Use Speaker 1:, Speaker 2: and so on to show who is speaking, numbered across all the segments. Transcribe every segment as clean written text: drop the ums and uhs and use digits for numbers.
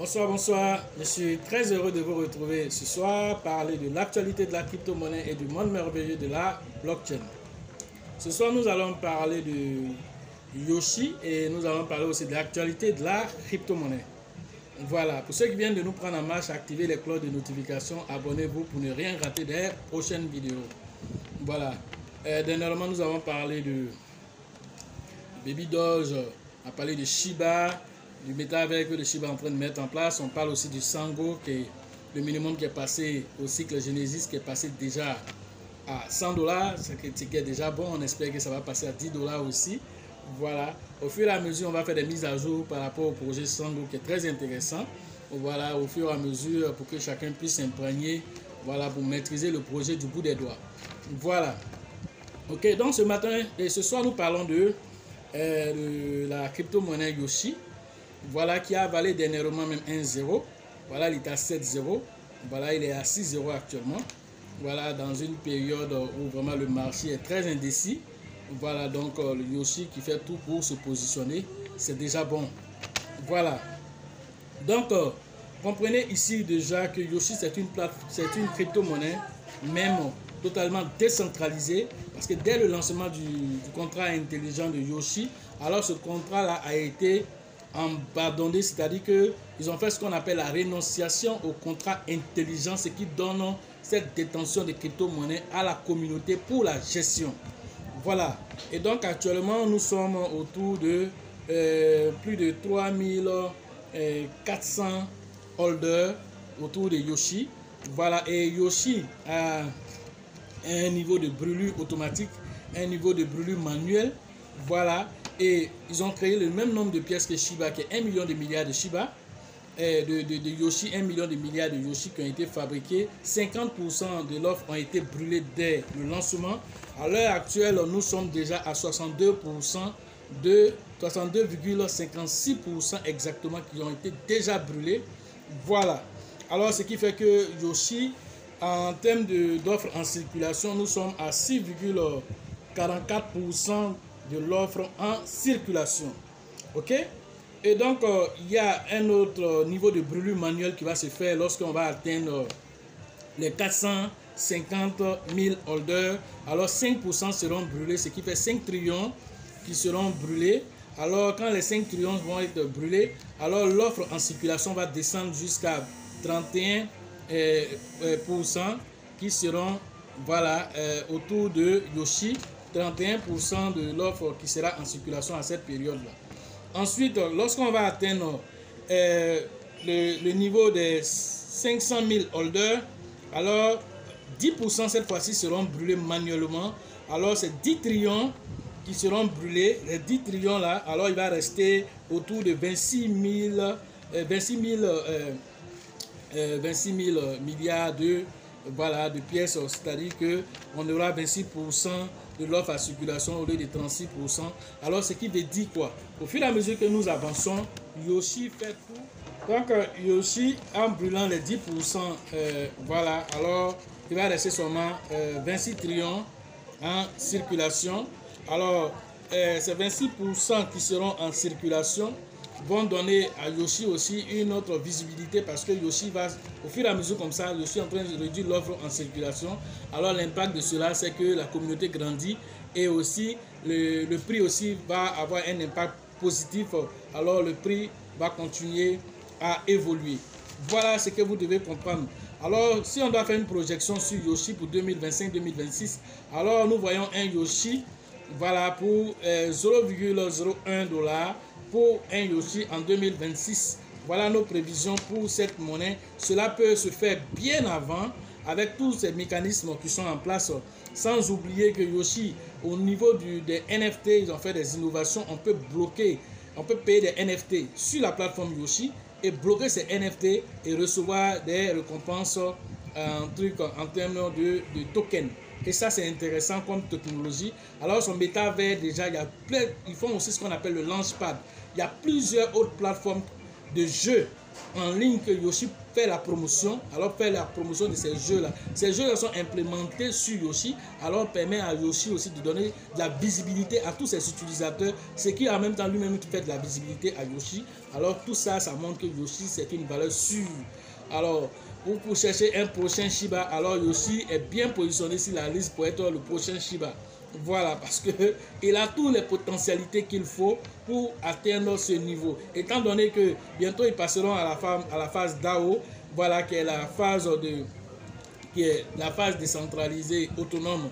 Speaker 1: Bonsoir, bonsoir. Je suis très heureux de vous retrouver ce soir, parler de l'actualité de la crypto-monnaie et du monde merveilleux de la blockchain. Ce soir, nous allons parler de Yoshi et nous allons parler aussi de l'actualité de la crypto-monnaie. Voilà, pour ceux qui viennent de nous prendre en marche, activez les cloches de notification, abonnez-vous pour ne rien rater des prochaines vidéos. Voilà, dernièrement, nous avons parlé de Baby Doge, on a parlé de Shiba, du métavers que le Shiba est en train de mettre en place. On parle aussi du Sango, qui est le minimum qui est passé au cycle Genesis, qui est passé déjà à 100 $, ce qui est déjà bon. On espère que ça va passer à 10 $ aussi. Voilà, au fur et à mesure, on va faire des mises à jour par rapport au projet Sango, qui est très intéressant. Voilà, au fur et à mesure, pour que chacun puisse s'imprégner, voilà, pour maîtriser le projet du bout des doigts. Voilà. Ok, donc ce matin et ce soir, nous parlons de la crypto-monnaie Yoshi. Voilà, qui a avalé dernièrement même 1,0. Voilà, il est à 7,0. Voilà, il est à 6,0 actuellement. Voilà, dans une période où vraiment le marché est très indécis. Voilà, donc le Yoshi qui fait tout pour se positionner, c'est déjà bon. Voilà. Donc, comprenez ici déjà que Yoshi, c'est une crypto-monnaie, même totalement décentralisée. Parce que dès le lancement du contrat intelligent de Yoshi, alors ce contrat-là a été abandonné, c'est-à-dire qu'ils ont fait ce qu'on appelle la rénonciation au contrat intelligent, ce qui donne cette détention de crypto-monnaies à la communauté pour la gestion. Voilà. Et donc actuellement, nous sommes autour de plus de 3400 holders autour de Yoshi. Voilà. Et Yoshi a un niveau de brûlure automatique, un niveau de brûlure manuel. Voilà. Et ils ont créé le même nombre de pièces que Shiba, qui est 1 million de milliards de Shiba, de Yoshi, 1 million de milliards de Yoshi qui ont été fabriqués. 50% de l'offre ont été brûlés dès le lancement. À l'heure actuelle, nous sommes déjà à 62%, de 62,56% exactement qui ont été déjà brûlés. Voilà. Alors, ce qui fait que Yoshi, en termes d'offres en circulation, nous sommes à 6,44% de l'offre en circulation. Ok, et donc il y a un autre niveau de brûlure manuelle qui va se faire lorsqu'on va atteindre les 450 000 holders. Alors 5% seront brûlés, ce qui fait 5 trillions qui seront brûlés. Alors quand les 5 trillions vont être brûlés, alors l'offre en circulation va descendre jusqu'à 31% qui seront, voilà, autour de Yoshi. 31% de l'offre qui sera en circulation à cette période-là. Ensuite, lorsqu'on va atteindre le niveau des 500 000 holders, alors 10% cette fois-ci seront brûlés manuellement. Alors c'est 10 trillions qui seront brûlés. Les 10 trillions là, alors il va rester autour de 26 000 milliards voilà, de pièces, c'est-à-dire qu'on aura 26% de l'offre à circulation au lieu de 36%. Alors, ce qui veut dire quoi? Au fur et à mesure que nous avançons, Yoshi fait tout. Donc, Yoshi, en brûlant les 10%, voilà, alors il va rester seulement 26 trillions en circulation. Alors, ces 26% qui seront en circulation vont donner à Yoshi aussi une autre visibilité, parce que Yoshi va, au fur et à mesure comme ça, Yoshi est en train de réduire l'offre en circulation. Alors l'impact de cela, c'est que la communauté grandit et aussi le prix aussi va avoir un impact positif. Alors le prix va continuer à évoluer. Voilà ce que vous devez comprendre. Alors si on doit faire une projection sur Yoshi pour 2025-2026, alors nous voyons un Yoshi, voilà, pour 0,01 $. Pour un Yoshi en 2026. Voilà nos prévisions pour cette monnaie. Cela peut se faire bien avant avec tous ces mécanismes qui sont en place. Sans oublier que Yoshi, au niveau des NFT, ils ont fait des innovations. On peut bloquer, on peut payer des NFT sur la plateforme Yoshi et bloquer ces NFT et recevoir des récompenses en termes de tokens. Et ça, c'est intéressant comme technologie. Alors, son métavers, déjà, ils font aussi ce qu'on appelle le Launchpad. Il y a plusieurs autres plateformes de jeux en ligne que Yoshi fait la promotion, alors fait la promotion de ces jeux-là. Ces jeux-là sont implémentés sur Yoshi, alors permet à Yoshi aussi de donner de la visibilité à tous ses utilisateurs, ce qui en même temps lui-même fait de la visibilité à Yoshi. Alors tout ça, ça montre que Yoshi c'est une valeur sûre. Alors pour chercher un prochain Shiba, alors Yoshi est bien positionné sur la liste pour être le prochain Shiba. Voilà, parce qu'il a toutes les potentialités qu'il faut pour atteindre ce niveau. Étant donné que bientôt ils passeront à la phase DAO, voilà, qui est la phase décentralisée, autonome,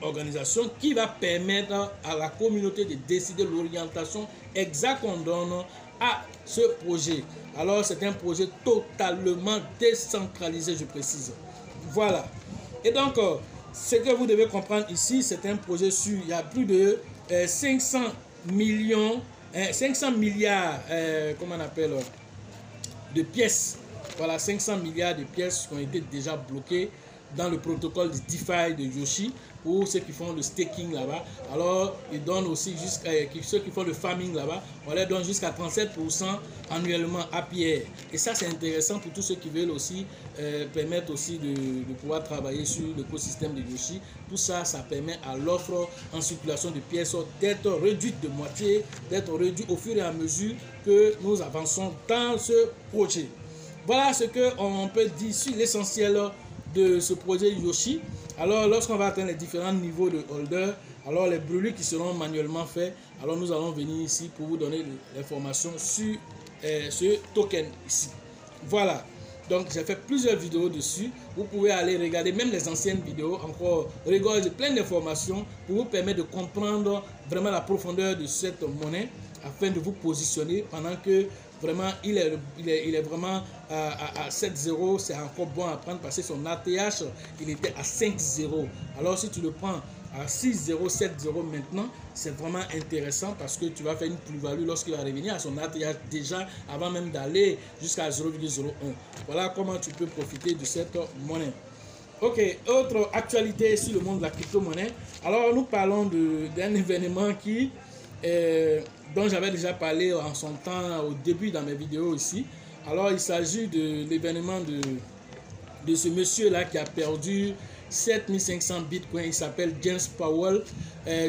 Speaker 1: organisation, qui va permettre à la communauté de décider l'orientation exacte qu'on donne à ce projet. Alors c'est un projet totalement décentralisé, je précise. Voilà. Et donc, ce que vous devez comprendre ici, c'est un projet sur, il y a plus de 500 milliards, comment on appelle, de pièces. Voilà, 500 milliards de pièces qui ont été déjà bloquées dans le protocole de DeFi de Yoshi pour ceux qui font le staking là-bas. Alors, ils donnent aussi jusqu'à ceux qui font le farming là-bas, on leur donne jusqu'à 37% annuellement APR. Et ça, c'est intéressant pour tous ceux qui veulent aussi permettre aussi de pouvoir travailler sur l'écosystème de Yoshi. Tout ça, ça permet à l'offre en circulation de pièces d'être réduite de moitié, d'être réduite au fur et à mesure que nous avançons dans ce projet. Voilà ce qu'on peut dire sur l'essentiel de ce projet Yoshi. Alors, lorsqu'on va atteindre les différents niveaux de holder, alors les brûlures qui seront manuellement faits, alors nous allons venir ici pour vous donner l'information sur ce token ici. Voilà. Donc, j'ai fait plusieurs vidéos dessus. Vous pouvez aller regarder même les anciennes vidéos, encore regarder plein d'informations pour vous permettre de comprendre vraiment la profondeur de cette monnaie afin de vous positionner pendant que vraiment il est vraiment à 7,0. C'est encore bon à prendre parce que son ATH il était à 5,0. Alors si tu le prends à 6,0, 7,0 maintenant, c'est vraiment intéressant parce que tu vas faire une plus-value lorsqu'il va revenir à son ATH déjà avant même d'aller jusqu'à 0,01. Voilà comment tu peux profiter de cette monnaie. Ok, autre actualité sur le monde de la crypto-monnaie. Alors nous parlons d'un événement qui dont j'avais déjà parlé en son temps au début dans mes vidéos ici. Alors il s'agit de l'événement de ce monsieur là qui a perdu 7500 bitcoins. Il s'appelle James Powell.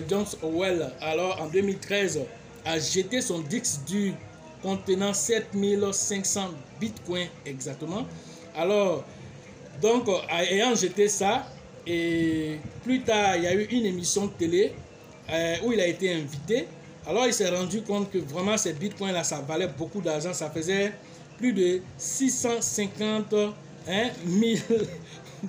Speaker 1: James Powell, alors en 2013, a jeté son disque dur contenant 7500 bitcoins exactement. Alors, donc, ayant jeté ça, et plus tard, il y a eu une émission de télé où il a été invité. Alors, il s'est rendu compte que vraiment ces bitcoins là, ça valait beaucoup d'argent. Ça faisait plus de 650 000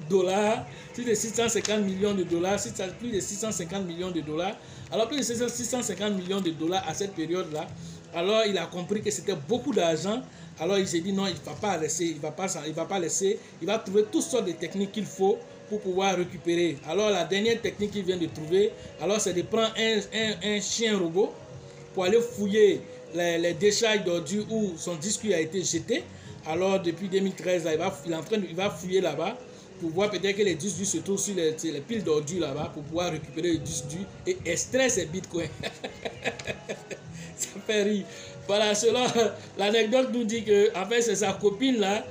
Speaker 1: dollars, plus de 650 millions de dollars, plus de 650 millions de dollars. Alors, plus de 650 millions de dollars à cette période-là. Alors, il a compris que c'était beaucoup d'argent. Alors, il s'est dit non, il ne va pas laisser, il va pas laisser. Il va trouver toutes sortes de techniques qu'il faut pour pouvoir récupérer. Alors, la dernière technique qu'il vient de trouver, alors, c'est de prendre un chien robot pour aller fouiller les décharges d'ordures où son disque a été jeté. Alors, depuis 2013, là, il va fouiller là-bas pour voir peut-être que les disques durs se trouvent sur les piles d'ordures là-bas pour pouvoir récupérer les disques durs et extraire ces bitcoins. Ça fait rire. Voilà, selon l'anecdote nous dit que en fait c'est sa copine là,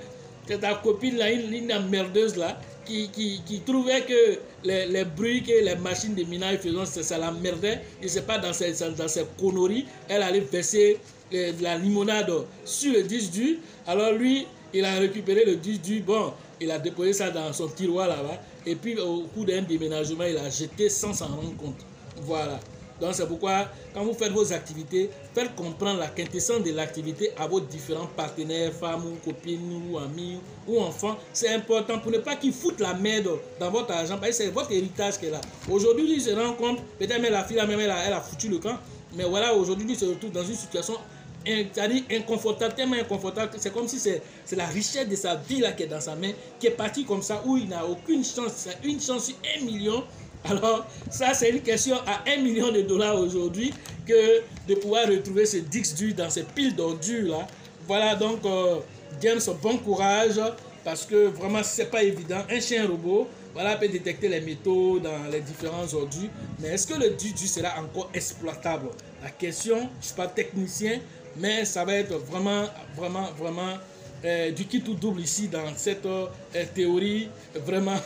Speaker 1: une merdeuse là, qui trouvait que les bruits que les machines de minage faisaient, ça la merdait. Et c'est pas dans ses conneries, elle allait verser de la limonade sur le disque dur. Alors lui, il a récupéré le disque dur, bon, il a déposé ça dans son tiroir là-bas. Et puis au cours d'un déménagement, il a jeté sans s'en rendre compte. Voilà. Donc c'est pourquoi, quand vous faites vos activités, faites comprendre la quintessence de l'activité à vos différents partenaires, femmes ou copines ou amis ou enfants. C'est important pour ne pas qu'ils foutent la merde dans votre argent, parce que c'est votre héritage qu'elle a. Aujourd'hui, il se rend compte, peut-être même la fille, elle a foutu le camp, mais voilà, aujourd'hui, il se retrouve dans une situation inconfortable, tellement inconfortable, c'est comme si c'est la richesse de sa vie là qui est dans sa main, qui est partie comme ça, où il n'a aucune chance, c'est une chance sur 1 million. Alors, ça, c'est une question à 1 million de dollars aujourd'hui que de pouvoir retrouver ce disque dur dans ces piles d'ordures là. Voilà, donc, James, bon courage, parce que vraiment, c'est pas évident. Un chien robot, voilà, peut détecter les métaux dans les différents ordures. Mais est-ce que le disque dur sera encore exploitable? La question, je ne suis pas technicien, mais ça va être vraiment du kit ou double ici dans cette théorie vraiment,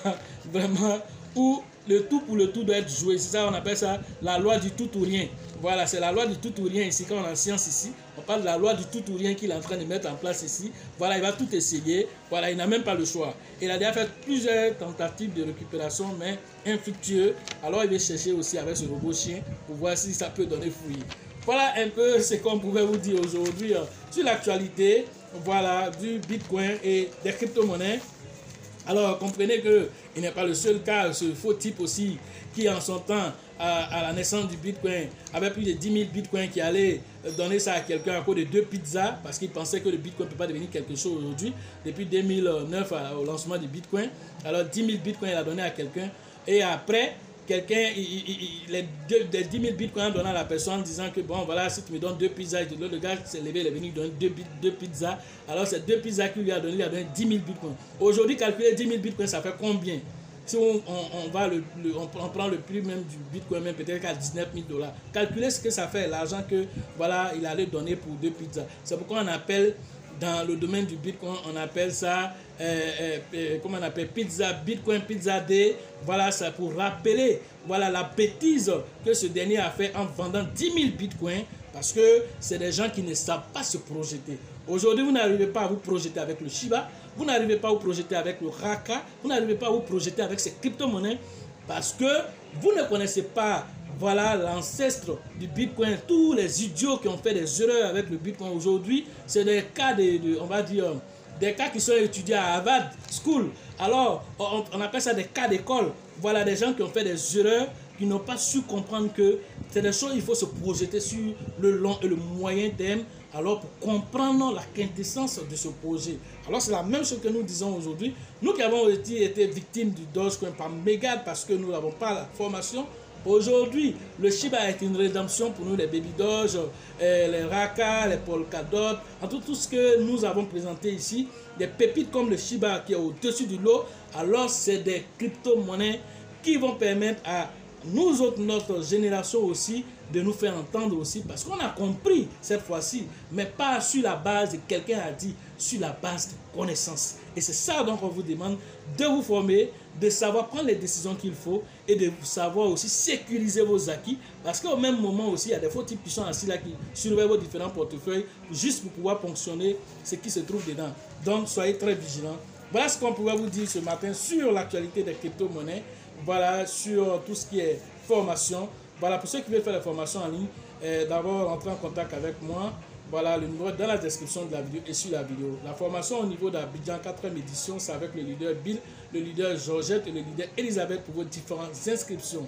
Speaker 1: vraiment, où le tout pour le tout doit être joué. C'est ça, on appelle ça la loi du tout ou rien. Voilà, c'est la loi du tout ou rien ici. Quand on est en science ici, on parle de la loi du tout ou rien qu'il est en train de mettre en place ici. Voilà, il va tout essayer. Voilà, il n'a même pas le choix. Il a déjà fait plusieurs tentatives de récupération, mais infructueux. Alors, il va chercher aussi avec ce robot chien pour voir si ça peut donner fruit. Voilà un peu ce qu'on pouvait vous dire aujourd'hui sur l'actualité, voilà, du Bitcoin et des crypto-monnaies. Alors, comprenez qu'il n'est pas le seul cas, ce faux type aussi, qui en son temps, à la naissance du Bitcoin, avait plus de 10 000 Bitcoins qui allaient donner ça à quelqu'un à cause de 2 pizzas, parce qu'il pensait que le Bitcoin ne peut pas devenir quelque chose aujourd'hui. Depuis 2009, au lancement du Bitcoin, alors 10 000 Bitcoins, il a donné à quelqu'un. Et après, quelqu'un, les 10 000 bitcoins donnant à la personne en disant que bon, voilà, si tu me donnes 2 pizzas, et le gars s'est levé, il est venu donner 2 pizzas. Alors, c'est 2 pizzas qu'il lui a donné, il a donné 10 000 bitcoins. Aujourd'hui, calculer 10 000 bitcoins, ça fait combien? Si on prend le prix même du bitcoin, même peut-être qu'à 19 000 $. Calculez ce que ça fait, l'argent que voilà, il allait donner pour 2 pizzas. C'est pourquoi on appelle, dans le domaine du Bitcoin, on appelle ça, comment on appelle, pizza, Bitcoin Pizza Day. Voilà, ça pour rappeler, voilà, la bêtise que ce dernier a fait en vendant 10 000 Bitcoins, parce que c'est des gens qui ne savent pas se projeter. Aujourd'hui, vous n'arrivez pas à vous projeter avec le Shiba, vous n'arrivez pas à vous projeter avec le Raka, vous n'arrivez pas à vous projeter avec ces crypto-monnaies, parce que vous ne connaissez pas, voilà, l'ancêtre du Bitcoin. Tous les idiots qui ont fait des erreurs avec le Bitcoin aujourd'hui, c'est des cas on va dire, des cas qui sont étudiés à Harvard School. Alors, on appelle ça des cas d'école. Voilà, des gens qui ont fait des erreurs, qui n'ont pas su comprendre que c'est des choses, il faut se projeter sur le long et le moyen terme, alors pour comprendre la quintessence de ce projet. Alors c'est la même chose que nous disons aujourd'hui. Nous qui avons été victimes du Dogecoin par mégarde parce que nous n'avons pas la formation. Aujourd'hui, le Shiba est une rédemption pour nous, les Baby Doge, les Raka, les Polkadot, en tout ce que nous avons présenté ici, des pépites comme le Shiba qui est au-dessus du lot. Alors c'est des crypto-monnaies qui vont permettre à nous autres, notre génération aussi, de nous faire entendre aussi, parce qu'on a compris cette fois-ci, mais pas sur la base de quelqu'un a dit, sur la base de connaissances. Et c'est ça donc on vous demande de vous former, de savoir prendre les décisions qu'il faut et de savoir aussi sécuriser vos acquis, parce qu'au même moment aussi, il y a des faux types qui sont assis là, qui surveillent vos différents portefeuilles, juste pour pouvoir ponctionner ce qui se trouve dedans. Donc soyez très vigilants. Voilà ce qu'on pouvait vous dire ce matin sur l'actualité des crypto-monnaies. Voilà, sur tout ce qui est formation. Voilà, pour ceux qui veulent faire la formation en ligne, d'abord entrer en contact avec moi. Voilà, le numéro dans la description de la vidéo et sur la vidéo. La formation au niveau d'Abidjan 4e édition, c'est avec le leader Bill, le leader Georgette et le leader Elisabeth pour vos différentes inscriptions.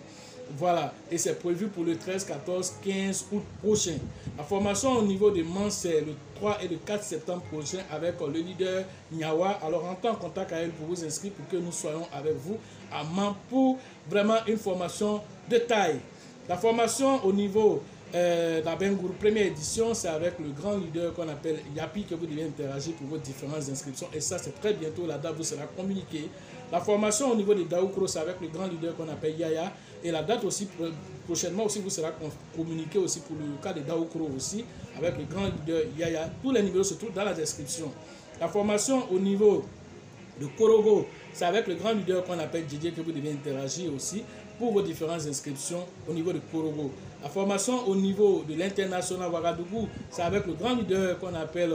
Speaker 1: Voilà, et c'est prévu pour le 13, 14, 15 août prochain. La formation au niveau de Mans, c'est le 3 et le 4 septembre prochain avec le leader Nyawa. Alors, rentrez en contact avec elle pour vous inscrire pour que nous soyons avec vous à Mans pour vraiment une formation de taille. La formation au niveau d'Abengourou, première édition, c'est avec le grand leader qu'on appelle Yapi que vous devez interagir pour vos différentes inscriptions. Et ça, c'est très bientôt, la date vous sera communiquée. La formation au niveau de Daoukro, c'est avec le grand leader qu'on appelle Yaya. Et la date aussi, prochainement aussi, vous sera communiquée aussi pour le cas de Daoukro aussi, avec le grand leader Yaya. Tous les numéros se trouvent dans la description. La formation au niveau de Korogo, c'est avec le grand leader qu'on appelle Didier que vous devez interagir aussi pour vos différentes inscriptions au niveau de Korogo. La formation au niveau de l'international Ouagadougou, c'est avec le grand leader qu'on appelle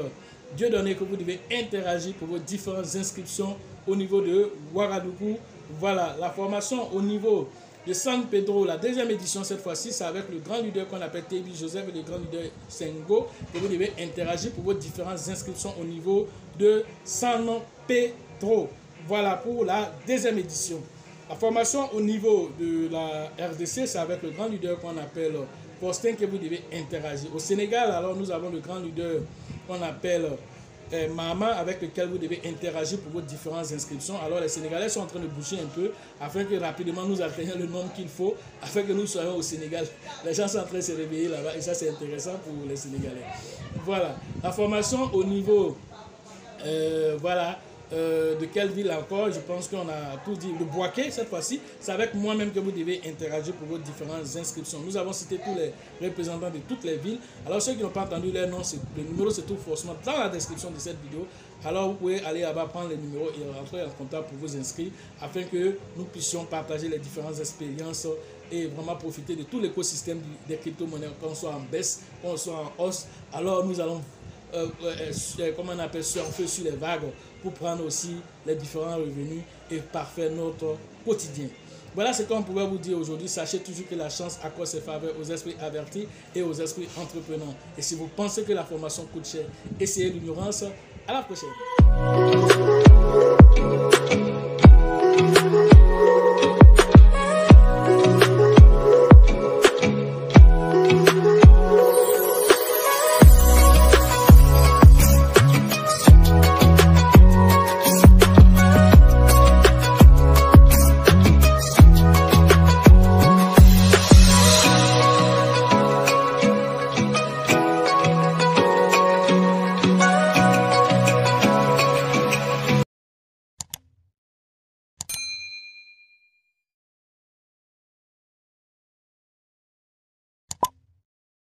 Speaker 1: Dieudonné que vous devez interagir pour vos différentes inscriptions au niveau de Ouagadougou. Voilà, la formation au niveau de San Pedro, la deuxième édition cette fois-ci, c'est avec le grand leader qu'on appelle Tébi Joseph et le grand leader Sengo que vous devez interagir pour vos différentes inscriptions au niveau de San Pedro. Voilà pour la deuxième édition. La formation au niveau de la RDC, c'est avec le grand leader qu'on appelle Faustin que vous devez interagir. Au Sénégal, alors nous avons le grand leader qu'on appelle Mama avec lequel vous devez interagir pour vos différentes inscriptions. Alors les Sénégalais sont en train de bouger un peu afin que rapidement nous atteignions le nombre qu'il faut afin que nous soyons au Sénégal. Les gens sont en train de se réveiller là-bas et ça c'est intéressant pour les Sénégalais. Voilà, la formation au niveau voilà, de quelle ville encore? Je pense qu'on a tout dit. Le Boaké, cette fois-ci, c'est avec moi-même que vous devez interagir pour vos différentes inscriptions. Nous avons cité tous les représentants de toutes les villes. Alors, ceux qui n'ont pas entendu leur nom, le numéro se trouve forcément dans la description de cette vidéo. Alors, vous pouvez aller là-bas, prendre les numéros et rentrer en contact pour vous inscrire afin que nous puissions partager les différentes expériences et vraiment profiter de tout l'écosystème des crypto-monnaies, qu'on soit en baisse, qu'on soit en hausse. Alors, nous allons comment on appelle, surfer sur les vagues pour prendre aussi les différents revenus et parfaire notre quotidien. Voilà ce qu'on pouvait vous dire aujourd'hui. Sachez toujours que la chance accorde ses faveurs aux esprits avertis et aux esprits entrepreneurs. Et si vous pensez que la formation coûte cher, essayez l'ignorance. À la prochaine.